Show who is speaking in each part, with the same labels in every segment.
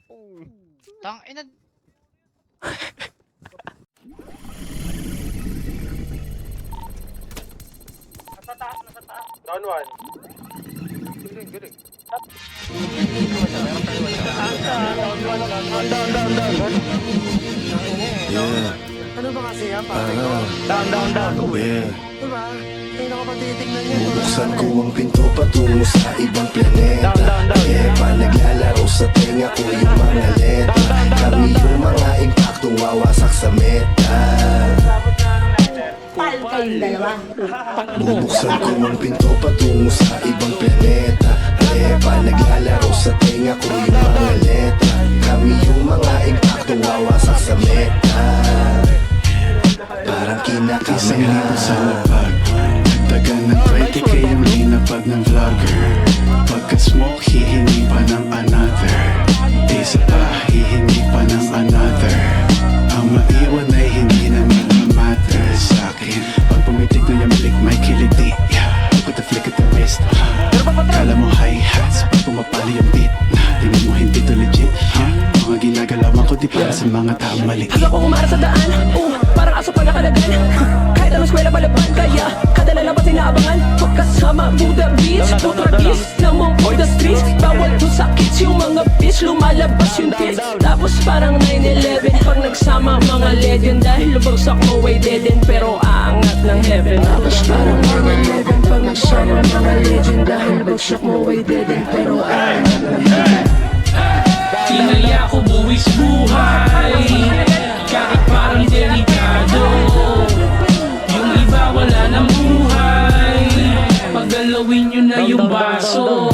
Speaker 1: Tang ina.
Speaker 2: Nasa taas. Down one. Galing.
Speaker 3: Ano ba kasi yan, pare?
Speaker 4: Down. Yeah.
Speaker 3: Diba? Hindi ko pa titignan yan.
Speaker 4: Bubuksan ko ang pinto patungo sa ibang planeta. Pa naglalaro sa tenga ko yung mga letra. Kami yung mga impaktong wawasak sa meta.
Speaker 5: Pal kayong dalawa.
Speaker 4: Bubuksan ko ang pinto patungo sa ibang planeta. Pa naglalaro sa tenga ko yung mga letra. Kami yung mga impaktong wawasak sa meta. Parang
Speaker 6: Isang libo
Speaker 4: kinakamera.
Speaker 6: sa lapag, dagdagan ng 20k yung linapag ng vlogger. Pagka-smoke, hihingi pa ng another. Isa pa, hihingi pa ng another. Ang maiwan ay hindi na nagmamatter sa'kin. Pag pumitig na yung milik, may kilig di put the flick at the wrist. Kala mo hi-hats, pag pumapali yung beat. Tingin mo hindi to legit. Mga ginagalawan ko di para sa mga taong mali.
Speaker 7: Hanggang ko humara sa daan, parang aso pa nakalagan. Kahit ang eskwela palaban, kaya kadala lang ba sinaabangan? Pagkasama, Buddha Beach, Tutragis, namong on the streets. Bawal to sa kids, yung mga bitch, lumalabas yung tits. Tapos parang 9-11, pag nagsama mga legend. Dahil lubagsak mo ay dead end, pero aangat ng heaven. Tapos parang 9-11, pag nagsama mga legend. Dahil lubagsak mo ay dead end, pero aangat ng heaven.
Speaker 8: Tinaya ko buwis buhay, kahit parang delikado. Yung iba wala ng buhay, paggalawin nyo na yung baso.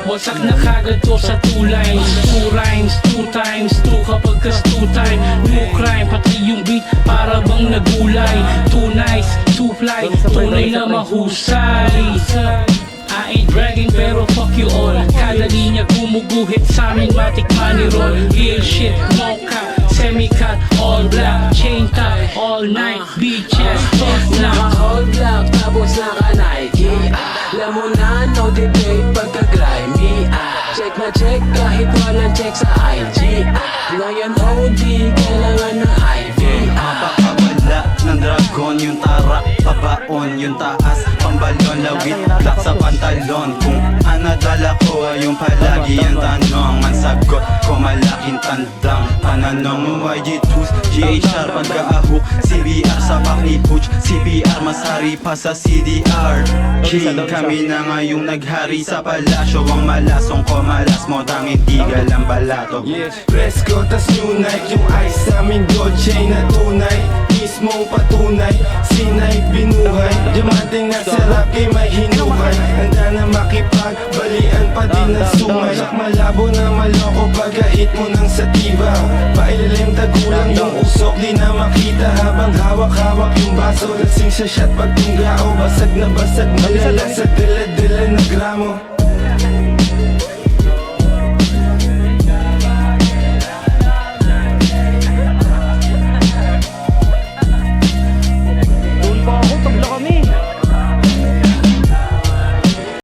Speaker 8: Wasak na kagad to sa 2 lines, 2 rhymes, 2 times 2 kapag kas 2 time. No crime, pati yung beat para bang nagulay. 2 nice, 2 fly, tunay na mahusay. I ain't bragging pero fuck you all. Kada linya gumuguhit sa amin, matik money roll. Real shit, no cap, semi-cut, all black, chain tie, all night, beaches, tough na.
Speaker 7: All black, tapos naka-Nike. Alam mo na, no debate pagka-grimy. Check na check kahit walang check sa IG. Ngayon OD, kailangan ng IV.
Speaker 9: Mapakawala ng dragon yung tara, pabaon yung taas, pambalon, lawit, black sa pantalon. Kung anadala ko ay yung palagi ang tanong, ang sagot ko malaking tandang pananong. YG2s, GHR pagka-ahok, CBR sa pakni puch, CBR mas hari pa sa CDR. King kami na ngayong naghari sa palasyo, ang malasong ko malas mo tanging tigal ang balato.
Speaker 4: Presko tas new night, yung ice namin gold chain na tunay. Mismong patunay, sinay binuhay. Diamanting na sarap kay may hinukay. Handa na makipagbalian pa din ng sungay. Sak malabo na maloko pagkahit mo ng sativa. Pailalim tagulang yung usok, di na makita. Habang hawak-hawak yung baso, lasing sa shot pag tunggao. Basag na basag, malalasag, dala-dala na gramo.